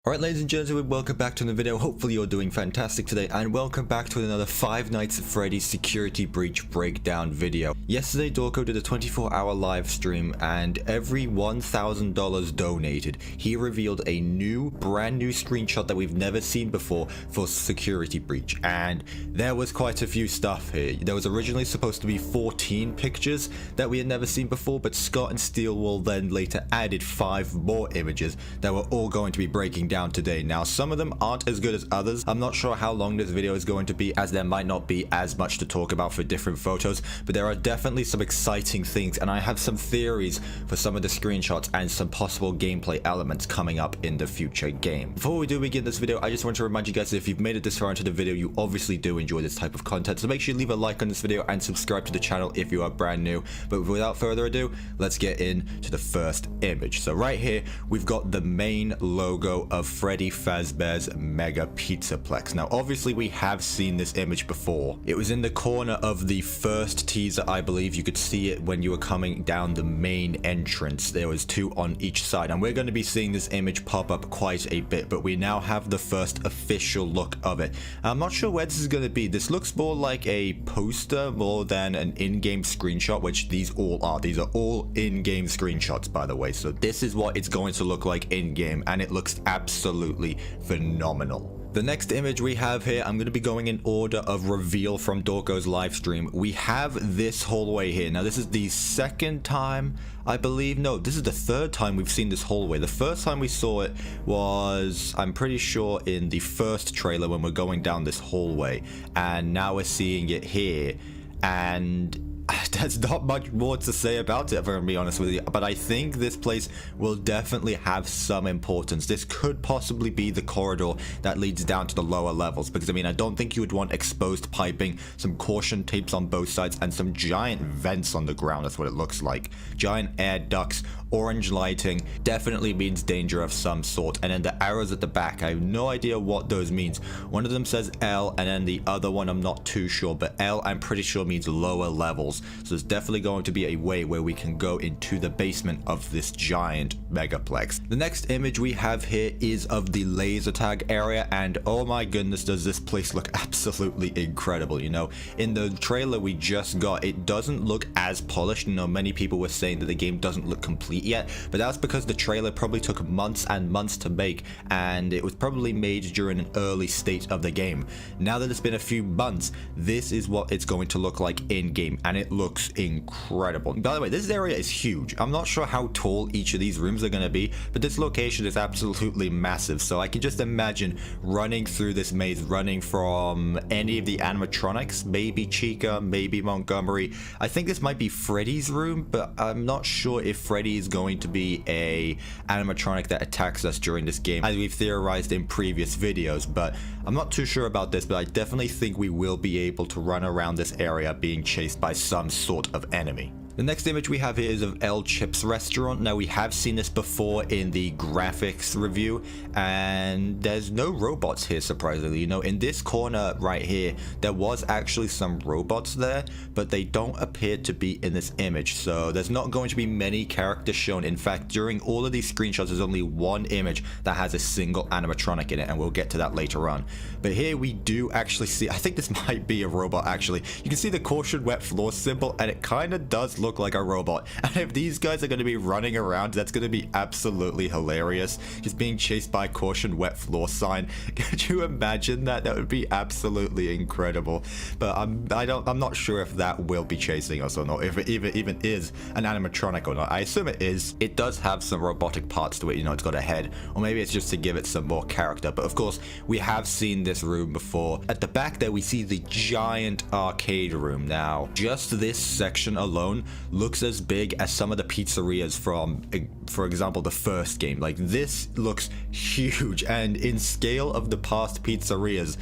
Alright, ladies and gentlemen, welcome back to another video. Hopefully you're doing fantastic today, and welcome back to another Five Nights at Freddy's security breach breakdown video. Yesterday, Dorko did a 24-hour live stream, and every $1,000 donated, he revealed a brand new screenshot that we've never seen before for security breach. And there was quite a few stuff here. There was originally supposed to be 14 pictures that we had never seen before, but Scott and Steelwall then later added 5 more images that were all going to be breaking down today. Now, some of them aren't as good as others. I'm not sure how long this video is going to be, as there might not be as much to talk about for different photos, but there are definitely some exciting things, and I have some theories for some of the screenshots and some possible gameplay elements coming up in the future game. Before we do begin this video, I just want to remind you guys that if you've made it this far into the video, you obviously do enjoy this type of content, so make sure you leave a like on this video and subscribe to the channel if you are brand new. But without further ado, let's get into the first image. So right here, we've got the main logo of Freddy Fazbear's Mega Pizzaplex. Now, obviously, we have seen this image before. It was in the corner of the first teaser, I believe. You could see it when you were coming down the main entrance. There was 2 on each side, and we're going to be seeing this image pop up quite a bit, but we now have the first official look of it. I'm not sure where this is going to be. This looks more like a poster more than an in-game screenshot, which these all are. These are all in-game screenshots, by the way. So this is what it's going to look like in-game, and it looks absolutely phenomenal. The next image we have here, I'm going to be going in order of reveal from Dorko's live stream. We have this hallway here. Now, this is the second time, I believe. No, this is the third time we've seen this hallway. The first time we saw it was, I'm pretty sure, in the first trailer when we're going down this hallway. And now we're seeing it here. And there's not much more to say about it, if I'm gonna be honest with you, but I think this place will definitely have some importance. This could possibly be the corridor that leads down to the lower levels, because I mean, I don't think you would want exposed piping, some caution tapes on both sides, and some giant vents on the ground. That's what it looks like. Giant air ducts, orange lighting, definitely means danger of some sort. And then the arrows at the back, I have no idea what those means. One of them says L, and then the other one I'm not too sure, but L I'm pretty sure means lower levels. So there's definitely going to be a way where we can go into the basement of this giant megaplex. The next image we have here is of the laser tag area, and oh my goodness, does this place look absolutely incredible. You know, in the trailer we just got, it doesn't look as polished. You know, many people were saying that the game doesn't look complete yet, but that's because the trailer probably took months and months to make, and it was probably made during an early state of the game. Now that it's been a few months, this is what it's going to look like in game, and it looks incredible. By the way, this area is huge. I'm not sure how tall each of these rooms are going to be, but this location is absolutely massive. So I can just imagine running through this maze, running from any of the animatronics, maybe Chica, maybe Montgomery. I think this might be Freddy's room, but I'm not sure if Freddy is going to be a animatronic that attacks us during this game, as we've theorized in previous videos. But I'm not too sure about this, but I definitely think we will be able to run around this area being chased by some sort of enemy. The next image we have here is of El Chip's restaurant. Now, we have seen this before in the graphics review, and there's no robots here, surprisingly. You know, in this corner right here, there was actually some robots there, but they don't appear to be in this image. So there's not going to be many characters shown. In fact, during all of these screenshots, there's only one image that has a single animatronic in it, and we'll get to that later on. But here we do actually see, I think this might be a robot actually. You can see the caution wet floor symbol, and it kind of does look like a robot. And if these guys are going to be running around, that's going to be absolutely hilarious, just being chased by caution wet floor sign. Could you imagine that? That would be absolutely incredible. But I'm not sure if that will be chasing us or not, if it even is an animatronic or not. I assume it is. It does have some robotic parts to it. You know, it's got a head, or maybe it's just to give it some more character. But of course, we have seen this room before. At the back there, we see the giant arcade room. Now, just this section alone looks as big as some of the pizzerias from, for example, the first game. Like, this looks huge, and in scale of the past pizzerias,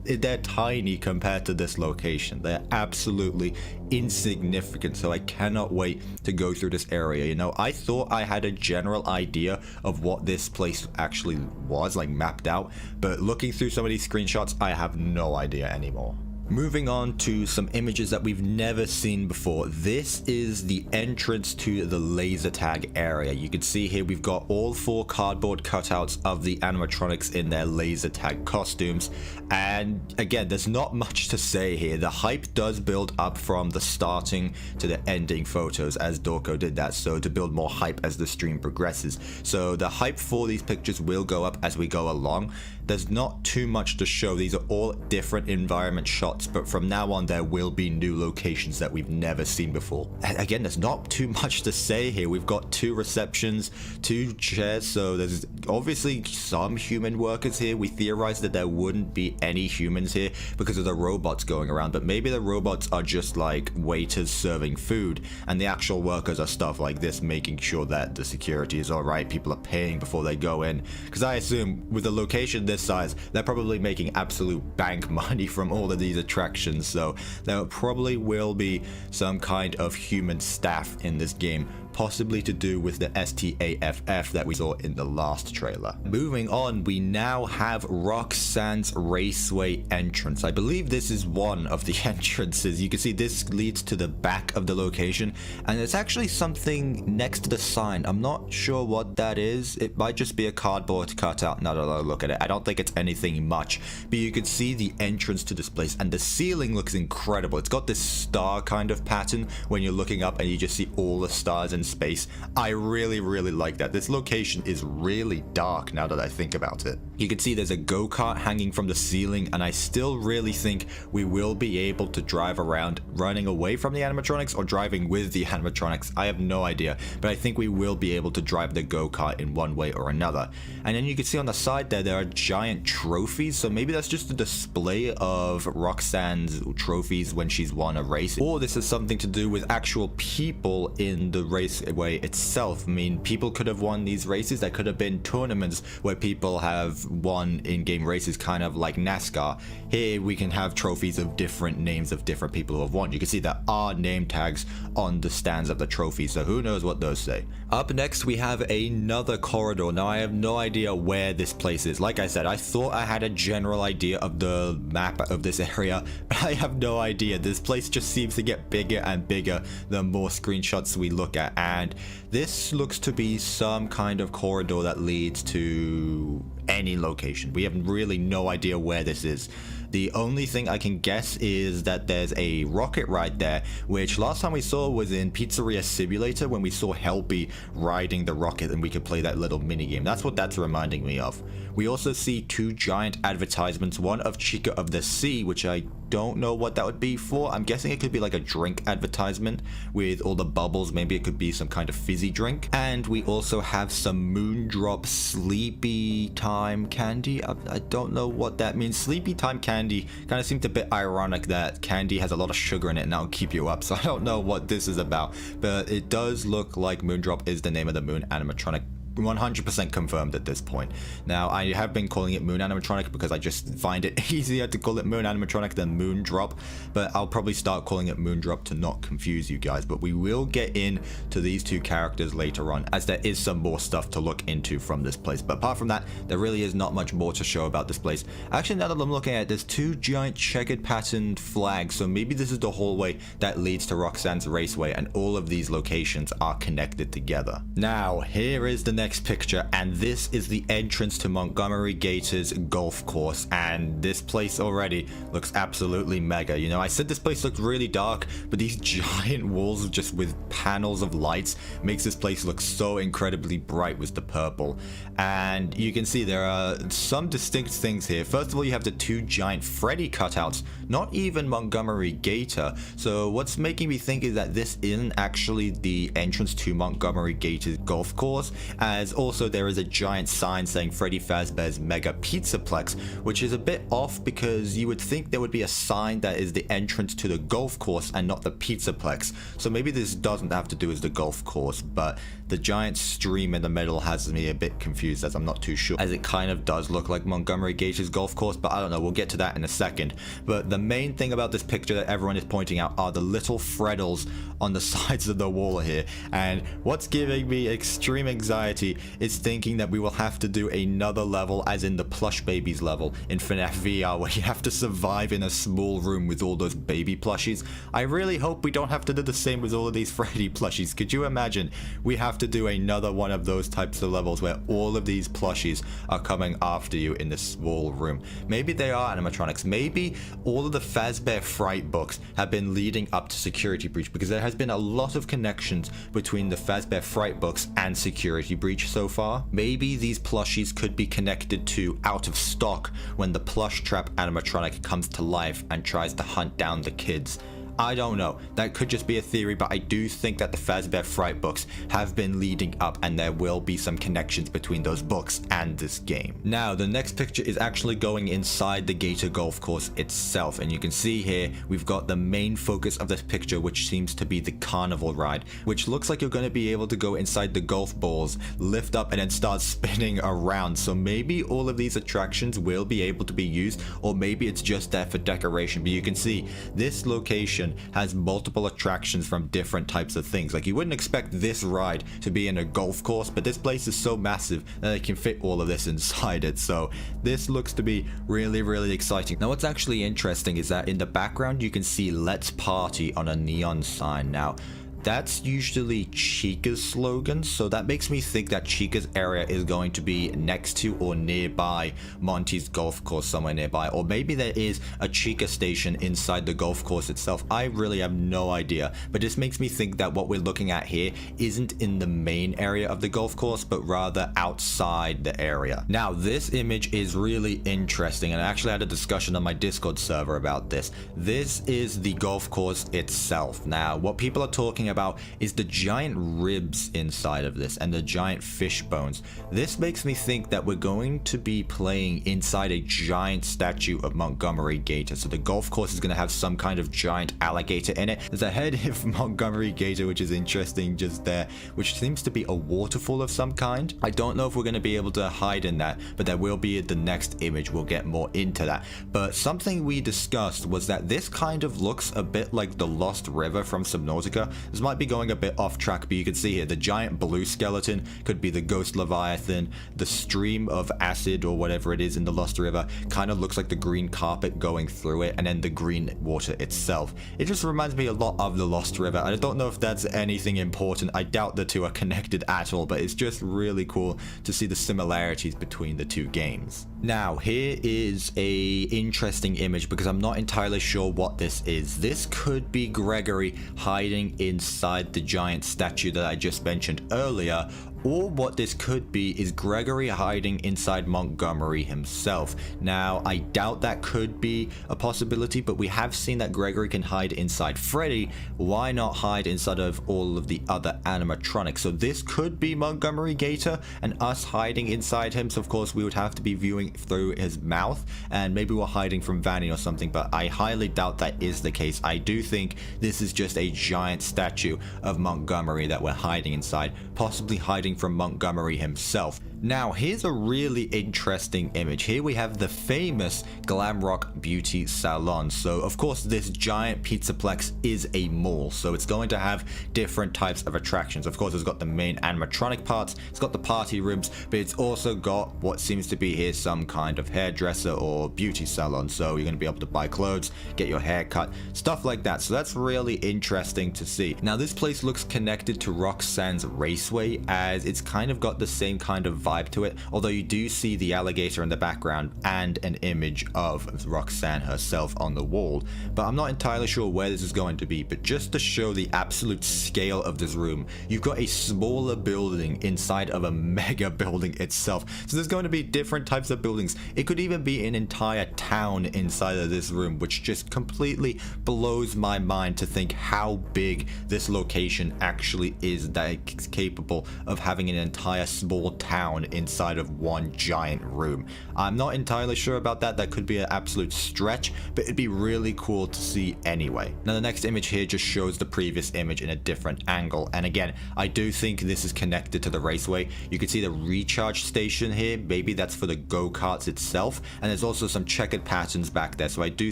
they're tiny compared to this location. They're absolutely insignificant, so I cannot wait to go through this area. You know, I thought I had a general idea of what this place actually was, like mapped out, but looking through some of these screenshots, I have no idea anymore. Moving on to some images that we've never seen before. This is the entrance to the laser tag area. You can see here we've got all 4 cardboard cutouts of the animatronics in their laser tag costumes. And again, there's not much to say here. The hype does build up from the starting to the ending photos, as Dorko did that, so to build more hype as the stream progresses. So the hype for these pictures will go up as we go along. There's not too much to show. These are all different environment shots, but from now on there will be new locations that we've never seen before. And again, there's not too much to say here. We've got 2 receptions, 2 chairs, so there's obviously some human workers here. We theorized that there wouldn't be any humans here because of the robots going around, but maybe the robots are just like waiters serving food, and the actual workers are stuff like this, making sure that the security is alright, people are paying before they go in. Because I assume with a location this size, they're probably making absolute bank money from all of these attractions, so there probably will be some kind of human staff in this game, possibly to do with the STAFF that we saw in the last trailer. Moving on, we now have Roxanne's Raceway entrance. I believe this is one of the entrances. You can see this leads to the back of the location, and it's actually something next to the sign. I'm not sure what that is. It might just be a cardboard cutout now that I look at it. I don't think it's anything much, but you can see the entrance to this place, and the ceiling looks incredible. It's got this star kind of pattern when you're looking up and you just see all the stars in space. I really like that. This location is really dark now that I think about it. You can see there's a go-kart hanging from the ceiling, and I still really think we will be able to drive around running away from the animatronics or driving with the animatronics. I have no idea, but I think we will be able to drive the go-kart in one way or another. And then you can see on the side there are giant trophies, so maybe that's just a display of Roxanne's trophies when she's won a race, or this is something to do with actual people in the Raceway itself. I mean, people could have won these races. There could have been tournaments where people have won in-game races, kind of like NASCAR. Here we can have trophies of different names of different people who have won. You can see there are name tags on the stands of the trophies, so who knows what those say. Up next we have another corridor. Now I have no idea where this place is. Like I said, I thought I had a general idea of the map of this area, but I have no idea. This place just seems to get bigger and bigger the more screenshots we look at, and this looks to be some kind of corridor that leads to any location. We have really no idea where this is. The only thing I can guess is that there's a rocket ride there, which last time we saw was in Pizzeria Simulator when we saw Helpy riding the rocket and we could play that little mini game. That's what that's reminding me of. We also see 2 giant advertisements, one of Chica of the Sea, which I don't know what that would be for. I'm guessing it could be like a drink advertisement with all the bubbles. Maybe it could be some kind of fizzy drink. And we also have some Moondrop Sleepy Time candy. I don't know what that means. Sleepy Time candy kind of seemed a bit ironic that candy has a lot of sugar in it and that'll keep you up. So I don't know what this is about, but it does look like Moondrop is the name of the moon animatronic. 100% confirmed at this point. Now, I have been calling it Moon Animatronic because I just find it easier to call it Moon Animatronic than Moondrop, but I'll probably start calling it Moondrop to not confuse you guys. But we will get into these 2 characters later on, as there is some more stuff to look into from this place. But apart from that, there really is not much more to show about this place. Actually, now that I'm looking at it, there's 2 giant checkered patterned flags, so maybe this is the hallway that leads to Roxanne's Raceway, and all of these locations are connected together. Now, here is the next picture, and this is the entrance to Montgomery Gator's golf course, and this place already looks absolutely mega. You know, I said this place looked really dark, but these giant walls just with panels of lights makes this place look so incredibly bright with the purple. And you can see there are some distinct things here. First of all, you have the 2 giant Freddy cutouts, not even Montgomery Gator. So what's making me think is that this isn't actually the entrance to Montgomery Gator's golf course, as also there is a giant sign saying Freddy Fazbear's Mega Pizzaplex, which is a bit off because you would think there would be a sign that is the entrance to the golf course and not the Pizzaplex. So maybe this doesn't have to do with the golf course, but The giant stream in the middle has me a bit confused, as I'm not too sure, as it kind of does look like Montgomery Gator's golf course, but I don't know, we'll get to that in a second. But the main thing about this picture that everyone is pointing out are the little Freddles on the sides of the wall here, and what's giving me extreme anxiety is thinking that we will have to do another level, as in the plush babies level in FNAF VR, where you have to survive in a small room with all those baby plushies. I really hope we don't have to do the same with all of these Freddy plushies. Could you imagine we have to do another one of those types of levels where all of these plushies are coming after you in this small room? Maybe they are animatronics. Maybe all of the Fazbear Fright books have been leading up to Security Breach, because there has been a lot of connections between the Fazbear Fright books and Security Breach so far. Maybe these plushies could be connected to Out of Stock, when the plush trap animatronic comes to life and tries to hunt down the kids. I don't know, that could just be a theory, but I do think that the Fazbear Fright books have been leading up, and there will be some connections between those books and this game. Now, the next picture is actually going inside the Gator golf course itself, and you can see here we've got the main focus of this picture, which seems to be the carnival ride, which looks like you're going to be able to go inside the golf balls, lift up, and then start spinning around. So maybe all of these attractions will be able to be used, or maybe it's just there for decoration. But you can see this location has multiple attractions from different types of things. Like, you wouldn't expect this ride to be in a golf course, but this place is so massive that they can fit all of this inside it. So this looks to be really, really exciting. Now, what's actually interesting is that in the background you can see "Let's Party" on a neon sign. Now, that's usually Chica's slogan, so that makes me think that Chica's area is going to be next to or nearby Monty's golf course, somewhere nearby, or maybe there is a Chica station inside the golf course itself. I really have no idea, but this makes me think that what we're looking at here isn't in the main area of the golf course, but rather outside the area. Now, this image is really interesting, and I actually had a discussion on my Discord server about this. This is the golf course itself. Now, what people are talking about is the giant ribs inside of this and the giant fish bones. This makes me think that we're going to be playing inside a giant statue of Montgomery Gator. So the golf course is going to have some kind of giant alligator in it. There's a head of Montgomery Gator, which is interesting just there, which seems to be a waterfall of some kind. I don't know if we're going to be able to hide in that, but there will be the next image. We'll get more into that. But something we discussed was that this kind of looks a bit like the Lost River from Subnautica. This might be going a bit off track, but you can see here the giant blue skeleton could be the ghost leviathan. The stream of acid or whatever it is in the Lost River kind of looks like the green carpet going through it, and then the green water itself. It just reminds me a lot of the Lost River. I don't know if that's anything important. I doubt the two are connected at all, but it's just really cool to see the similarities between the two games. Now, here is a interesting image because I'm not entirely sure what this is. This could be Gregory hiding inside the giant statue that I just mentioned earlier, or what this could be is Gregory hiding inside Montgomery himself. Now, I doubt that could be a possibility, but we have seen that Gregory can hide inside Freddy. Why not hide inside of all of the other animatronics? So this could be Montgomery Gator and us hiding inside him. So of course we would have to be viewing through his mouth, and maybe we're hiding from Vanny or something, but I highly doubt that is the case. I do think this is just a giant statue of Montgomery that we're hiding inside, possibly hiding from Montgomery himself. Now, here's a really interesting image. Here we have the famous Glamrock beauty salon. So of course this giant pizzaplex is a mall, so it's going to have different types of attractions. Of course, it's got the main animatronic parts, it's got the party rooms, but it's also got what seems to be here some kind of hairdresser or beauty salon. So you're going to be able to buy clothes, get your hair cut, stuff like that. So that's really interesting to see. Now, this place looks connected to Roxanne's Raceway, as it's kind of got the same kind of vibe to it, although you do see the alligator in the background and an image of Roxanne herself on the wall. But I'm not entirely sure where this is going to be. But just to show the absolute scale of this room, you've got a smaller building inside of a mega building itself. So there's going to be different types of buildings. It could even be an entire town inside of this room, which just completely blows my mind to think how big this location actually is, that it's capable of having an entire small town town inside of one giant room. I'm not entirely sure about that. That could be an absolute stretch, but it'd be really cool to see anyway. Now the next image here just shows the previous image in a different angle, and again, I do think this is connected to the Raceway. You can see the recharge station here. Maybe that's for the go-karts itself, and there's also some checkered patterns back there, so I do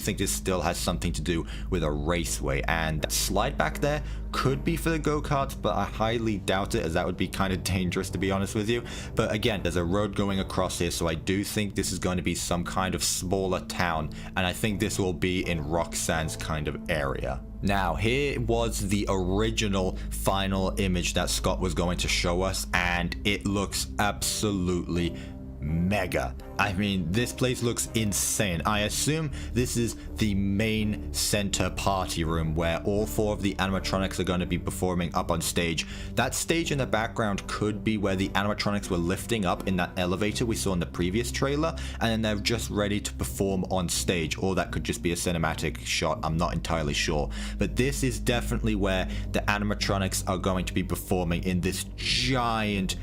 think this still has something to do with a Raceway. And that slide back there could be for the go-karts, but I highly doubt it, as that would be kind of dangerous, to be honest with you. But again, there's a road going across here, so I do think this is going to be some kind of smaller town, and I think this will be in Roxanne's kind of area. Now, here was the original final image that Scott was going to show us, and it looks absolutely mega. I mean, this place looks insane. I assume this is the main center party room where all 4 of the animatronics are going to be performing up on stage. That stage in the background could be where the animatronics were lifting up in that elevator we saw in the previous trailer, and then they're just ready to perform on stage, or that could just be a cinematic shot. I'm not entirely sure, but this is definitely where the animatronics are going to be performing, in this giant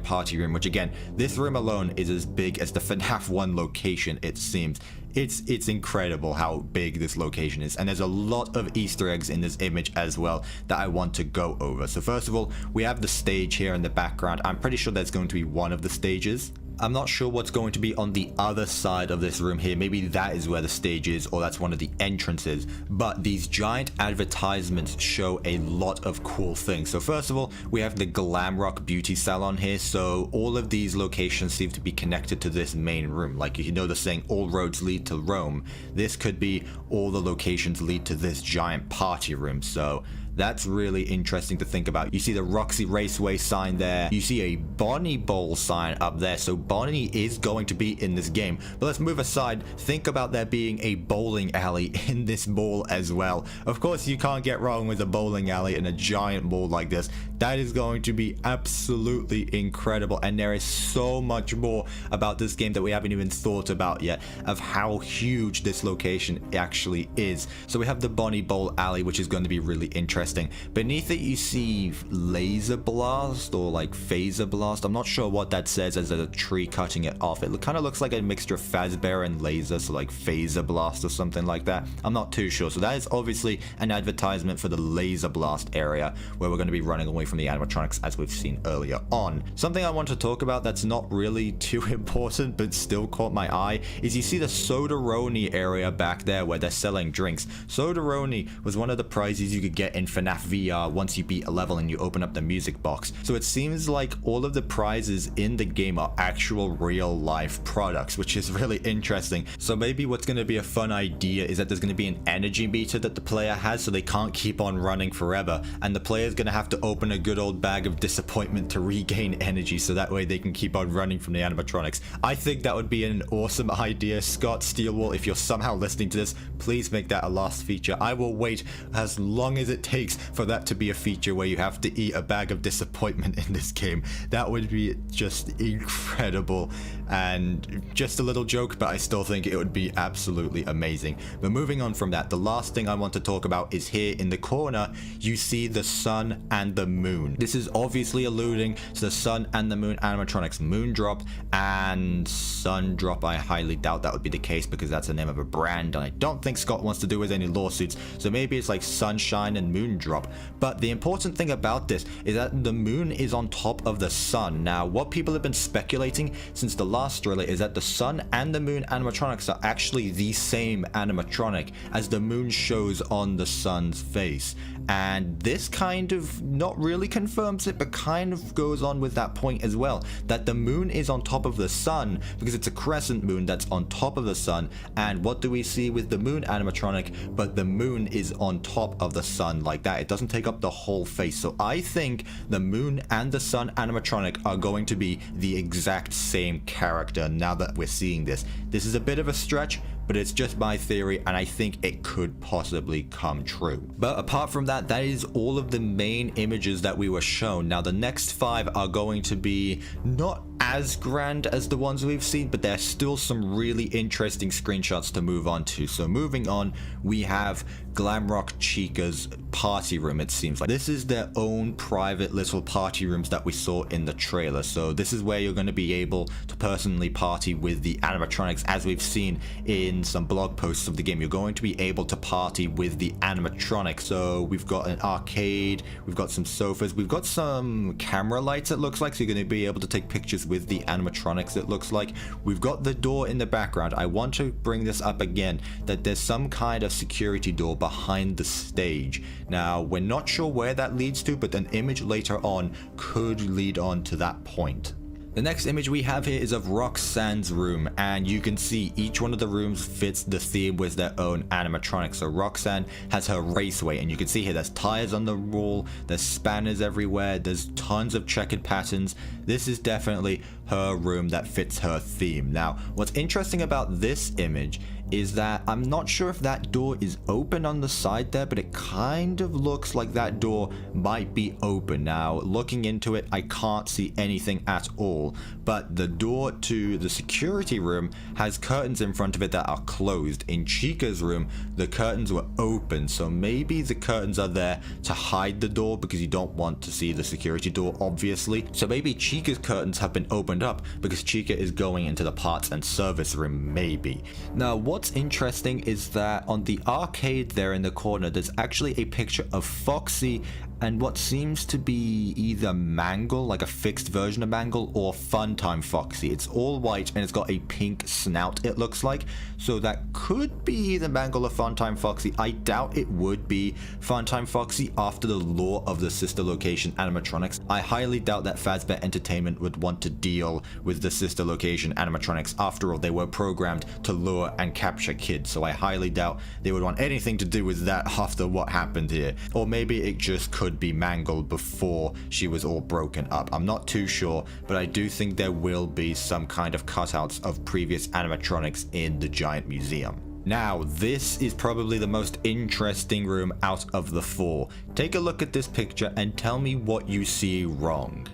party room, which again, this room alone is as big as the FNAF 1 location, it seems. It's incredible how big this location is, and there's a lot of Easter eggs in this image as well that I want to go over. So first of all, we have the stage here in the background. I'm pretty sure that's going to be one of the stages. I'm not sure what's going to be on the other side of this room here. Maybe that is where the stage is, or that's one of the entrances. But these giant advertisements show a lot of cool things. So first of all, we have the Glamrock beauty salon here. So all of these locations seem to be connected to this main room. Like, you know the saying, all roads lead to Rome. This could be all the locations lead to this giant party room. So that's really interesting to think about. You see the Roxy Raceway sign there. You see a Bonnie Bowl sign up there. So Bonnie is going to be in this game. But let's move aside. Think about there being a bowling alley in this mall as well. Of course, you can't get wrong with a bowling alley in a giant mall like this. That is going to be absolutely incredible. And there is so much more about this game that we haven't even thought about yet, of how huge this location actually is. So we have the Bonnie Bowl alley, which is going to be really interesting. Beneath it, you see laser blast, or like phaser blast. I'm not sure what that says, as there's a tree cutting it off. It kind of looks like a mixture of Fazbear and laser, so like phaser blast or something like that. I'm not too sure. So that is obviously an advertisement for the laser blast area, where we're going to be running away from the animatronics, as we've seen earlier on. Something I want to talk about that's not really too important but still caught my eye is you see the Soda-Roni area back there where they're selling drinks. Soda-Roni was one of the prizes you could get in FNAF VR once you beat a level and you open up the music box. So it seems like all of the prizes in the game are actual real life products, which is really interesting. So maybe what's going to be a fun idea is that there's going to be an energy meter that the player has, so they can't keep on running forever, and the player is going to have to open a good old bag of disappointment to regain energy, so that way they can keep on running from the animatronics. I think that would be an awesome idea. Scott Steelwall, if you're somehow listening to this, please make that a last feature. I will wait as long as it takes for that to be a feature where you have to eat a bag of disappointment in this game. That would be just incredible, and just a little joke, but I still think it would be absolutely amazing. But moving on from that, the last thing I want to talk about is here in the corner, you see the sun and the moon. This is obviously alluding to the sun and the moon animatronics. Moon Drop and Sun Drop, I highly doubt that would be the case, because that's the name of a brand, and I don't think Scott wants to do with any lawsuits, so maybe it's like Sunshine and Moon Drop. But the important thing about this is that the moon is on top of the sun. Now, what people have been speculating since the last trailer is that the sun and the moon animatronics are actually the same animatronic, as the moon shows on the sun's face. And this kind of not really confirms it, but kind of goes on with that point as well, that the moon is on top of the sun because it's a crescent moon that's on top of the sun. And what do we see with the moon animatronic? But the moon is on top of the sun like that. It doesn't take up the whole face. So I think the moon and the sun animatronic are going to be the exact same character now that we're seeing this. This is a bit of a stretch, but it's just my theory, and I think it could possibly come true. But apart from that, that is all of the main images that we were shown. Now, the next 5 are going to be not as grand as the ones we've seen, but there's still some really interesting screenshots to move on to. So moving on, we have Glamrock Chica's party room, it seems like. This is their own private little party rooms that we saw in the trailer. So this is where you're going to be able to personally party with the animatronics. As we've seen in some blog posts of the game, you're going to be able to party with the animatronics. So we've got an arcade, we've got some sofas, we've got some camera lights, it looks like, so you're going to be able to take pictures with the animatronics, it looks like. We've got the door in the background. I want to bring this up again, that there's some kind of security door behind the stage. Now, we're not sure where that leads to, but an image later on could lead on to that point. The next image we have here is of Roxanne's room, and you can see each one of the rooms fits the theme with their own animatronics. So Roxanne has her Raceway, and you can see here there's tires on the wall, there's spanners everywhere, there's tons of checkered patterns. This is definitely her room that fits her theme. Now, what's interesting about this image is that I'm not sure if that door is open on the side there, but it kind of looks like that door might be open. Now, looking into it, I can't see anything at all, but the door to the security room has curtains in front of it that are closed. In Chica's room, the curtains were open, so maybe the curtains are there to hide the door because you don't want to see the security door, obviously. So maybe Chica's curtains have been opened up because Chica is going into the parts and service room, maybe. Now, what's interesting is that on the arcade there in the corner, there's actually a picture of Foxy and what seems to be either Mangle, like a fixed version of Mangle, or Funtime Foxy. It's all white and it's got a pink snout, it looks like. So that could be either Mangle or Funtime Foxy. I doubt it would be Funtime Foxy after the lore of the sister location animatronics. I highly doubt that Fazbear Entertainment would want to deal with the sister location animatronics. After all, they were programmed to lure and capture kids, so I highly doubt they would want anything to do with that after what happened here. Or maybe it just could be mangled before she was all broken up. I'm not too sure, but I do think there will be some kind of cutouts of previous animatronics in the giant museum. Now, this is probably the most interesting room out of the four. Take a look at this picture and tell me what you see wrong.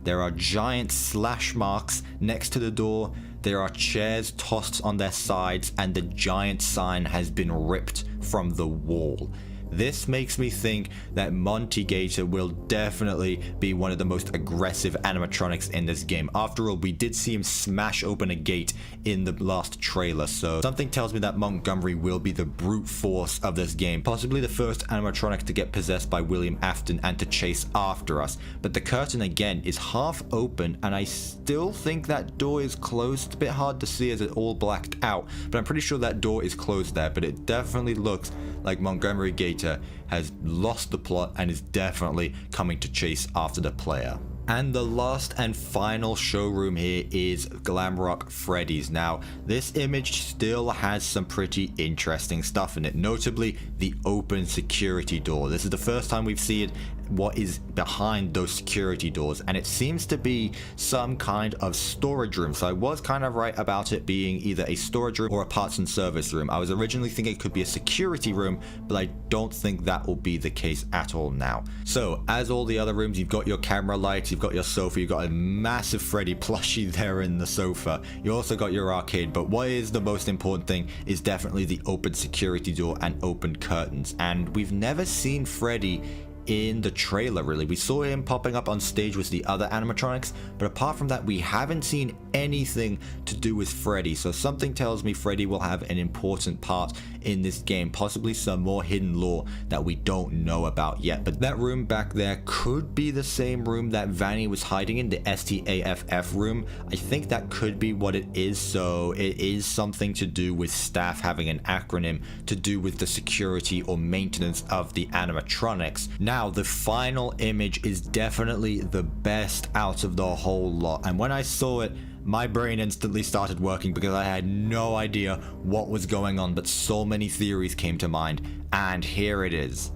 There are giant slash marks next to the door. There are chairs tossed on their sides, and the giant sign has been ripped from the wall. This makes me think that Montgomery Gator will definitely be one of the most aggressive animatronics in this game. After all, we did see him smash open a gate in the last trailer, so something tells me that Montgomery will be the brute force of this game, possibly the first animatronic to get possessed by William Afton and to chase after us. But the curtain again is half open, and I still think that door is closed. It's a bit hard to see as it's all blacked out, but I'm pretty sure that door is closed there. But it definitely looks like Montgomery Gator has lost the plot and is definitely coming to chase after the player. And the last and final showroom here is Glamrock Freddy's. Now, this image still has some pretty interesting stuff in it, notably the open security door. This is the first time we've seen what is behind those security doors, and it seems to be some kind of storage room. So I was kind of right about it being either a storage room or a parts and service room. I was originally thinking it could be a security room, but I don't think that will be the case at all now. So as all the other rooms, you've got your camera lights, you've got your sofa, you've got a massive Freddy plushie there in the sofa, you also got your arcade, but what is the most important thing is definitely the open security door and open curtains. And we've never seen Freddy in the trailer, really. We saw him popping up on stage with the other animatronics, but apart from that, we haven't seen anything to do with Freddy. So something tells me Freddy will have an important part in this game, possibly some more hidden lore that we don't know about yet. But that room back there could be the same room that Vanny was hiding in, the STAFF room. I think that could be what it is. So it is something to do with staff having an acronym to do with the security or maintenance of the animatronics. Now, the final image is definitely the best out of the whole lot, and when I saw it, my brain instantly started working because I had no idea what was going on, but so many theories came to mind, and here it is.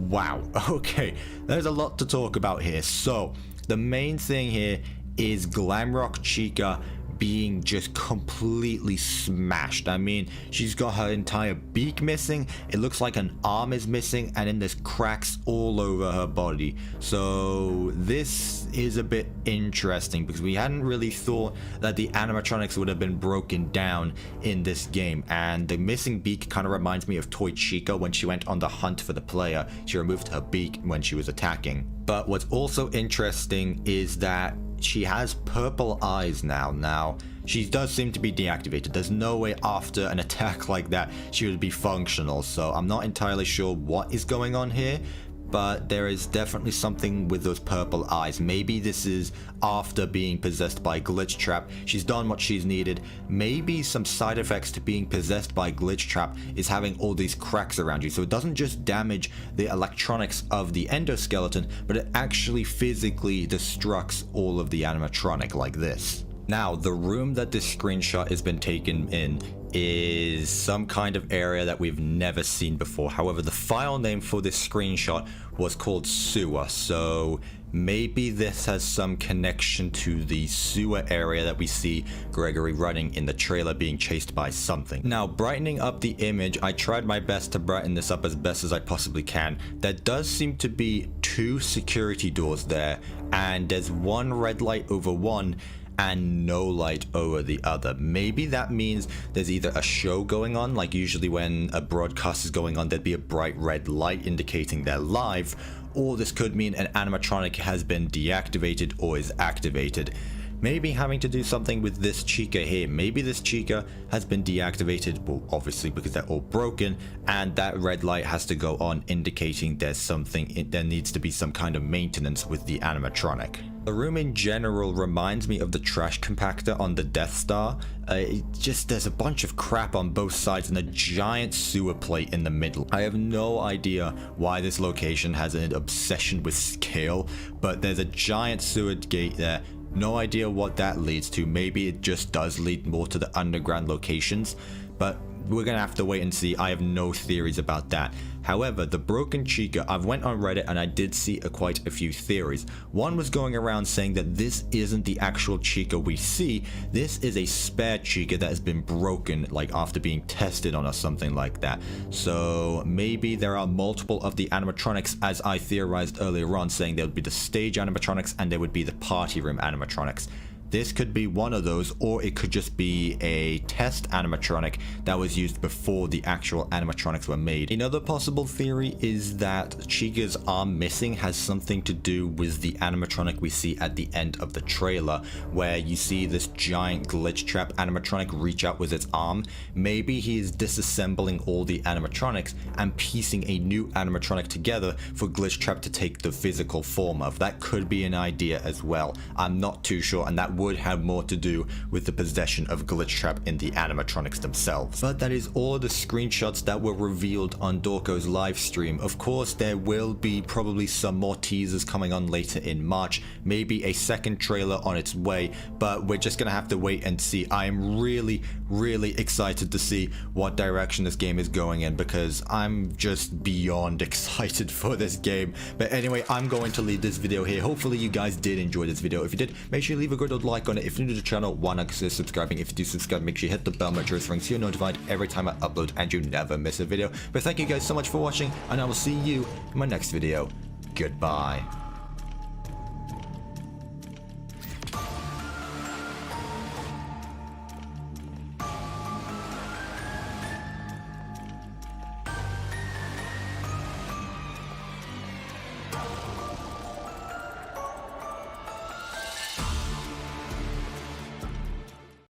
Wow, okay, there's a lot to talk about here. So the main thing here is Glamrock Chica being just completely smashed. I mean, she's got her entire beak missing, it looks like an arm is missing, and then there's cracks all over her body. So this is a bit interesting because we hadn't really thought that the animatronics would have been broken down in this game, and the missing beak kind of reminds me of toy Chica when she went on the hunt for the player. She removed her beak when she was attacking. But what's also interesting is that she has purple eyes now. Now, she does seem to be deactivated. There's no way after an attack like that she would be functional, so I'm not entirely sure what is going on here. But there is definitely something with those purple eyes. Maybe this is after being possessed by Glitch Trap. She's done what she's needed. Maybe some side effects to being possessed by Glitch Trap is having all these cracks around you. So it doesn't just damage the electronics of the endoskeleton, but it actually physically destructs all of the animatronic like this. Now, the room that this screenshot has been taken in is some kind of area that we've never seen before. However, the file name for this screenshot was called sewer, so maybe this has some connection to the sewer area that we see Gregory running in the trailer being chased by something. Now, brightening up the image, I tried my best to brighten this up as best as I possibly can. There does seem to be 2 security doors there, and there's one red light over one and no light over the other. Maybe that means there's either a show going on, like usually when a broadcast is going on there'd be a bright red light indicating they're live, or this could mean an animatronic has been deactivated or is activated. Maybe having to do something with this Chica here. Maybe this Chica has been deactivated, well, obviously because they're all broken, and that red light has to go on indicating there's something, there needs to be some kind of maintenance with the animatronic. The room in general reminds me of the trash compactor on the Death Star. There's a bunch of crap on both sides and a giant sewer plate in the middle. I have no idea why this location has an obsession with scale, but there's a giant sewer gate there. No idea what that leads to. Maybe it just does lead more to the underground locations, but we're gonna have to wait and see. I have no theories about that. However, the broken Chica, I've went on Reddit and I did see quite a few theories. One was going around saying that this isn't the actual Chica we see. This is a spare Chica that has been broken, like after being tested on or something like that. So maybe there are multiple of the animatronics, as I theorized earlier on, saying there would be the stage animatronics and there would be the party room animatronics. This could be one of those, or it could just be a test animatronic that was used before the actual animatronics were made. Another possible theory is that Chica's arm missing has something to do with the animatronic we see at the end of the trailer, where you see this giant Glitch Trap animatronic reach out with its arm. Maybe he is disassembling all the animatronics and piecing a new animatronic together for Glitch Trap to take the physical form of. That could be an idea as well. I'm not too sure, and that would have more to do with the possession of Glitch Trap in the animatronics themselves. But that is all of the screenshots that were revealed on Dorko's live stream. Of course, there will be probably some more teasers coming on later in March, maybe a second trailer on its way, but we're just gonna have to wait and see. I am really excited to see what direction this game is going in, because I'm just beyond excited for this game. But anyway, I'm going to leave this video here. Hopefully you guys did enjoy this video. If you did, make sure you leave a good old like on it. If you're new to the channel, why not consider subscribing? If you do subscribe, make sure you hit the bell, make sure it's ring so you're notified every time I upload and you never miss a video. But thank you guys so much for watching, and I will see you in my next video. Goodbye.